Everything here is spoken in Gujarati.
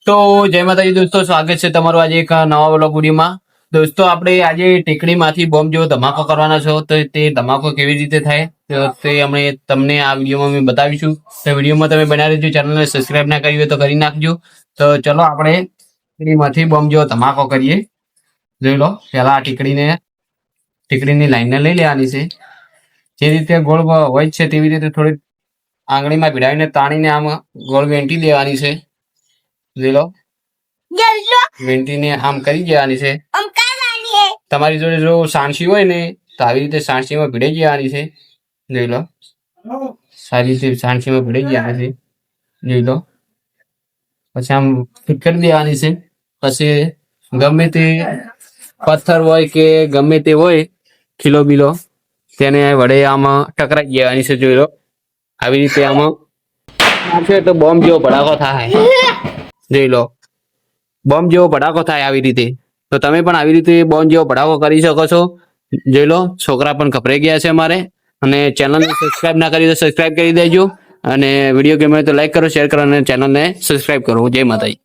તો જય માતાજી દોસ્તો, સ્વાગત છે તમારું આજે એક નવા વ્લોગ વિડીયોમાં। દોસ્તો આપણે આજે ટેકડીમાંથી બોમ્બ જેવો ધમાકો કરવાનો છો, તો તે ધમાકો કેવી રીતે થાય તો તે અમે તમને આ વિડીયોમાં અમે બતાવીશું। તો વિડીયોમાં તમે બનાવી રહેજો, ચેનલને સબસ્ક્રાઇબ ના કરી હોય તો કરી નાખજો। તો ચલો આપણે ટેકડીમાંથી બોમ્બ જેવો ધમાકો કરીએ। જોઈ લો, પહેલા આ ટેકડીની લાઈનને લઈ લેવાની છે। જે રીતે ગોળ હોય છે તેવી રીતે થોડી આંગળીમાં ભીડાવીને તાણીને આમ ગોળ વેંટી દેવાની છે। જોઈ લો, વેંટીને આમ કરી દેવાની છે। તમારી જોડે જો સાણસી હોય ને તો આવી રીતે સાણસીમાં ભીડાઈ જવાની છે। જોઈ લો, સારી રીતે સાણસીમાં ભીડાઈ જવાની છે। જોઈ લો, પછી આમ ફિટ કરી દેવાની છે। પછી ગમે તે પથ્થર હોય કે ગમે તે હોય ખીલો બીલો તેને વડે આમાં ટકરાઈ દેવાની છે। જોઈ લો, આવી રીતે આમાં નાખે તો બોમ્બ જેવો ભડાકો થાય। જોઈ લો, બોમ્બ જેવો ભડાકો થાય આવી રીતે। તો તમે પણ આવી રીતે બોમ્બ જેવો ભડાકો કરી શકો છો। જોઈ લો, છોકરા પણ ગભરાઈ ગયા છે અમારે। અને ચેનલને સબસ્ક્રાઇબ ના કરી તો સબસ્ક્રાઇબ કરી દેજો। અને વિડીયો ગમે તો લાઈક કરો, શેર કરો અને ચેનલને સબસ્ક્રાઇબ કરો। જય માતાજી।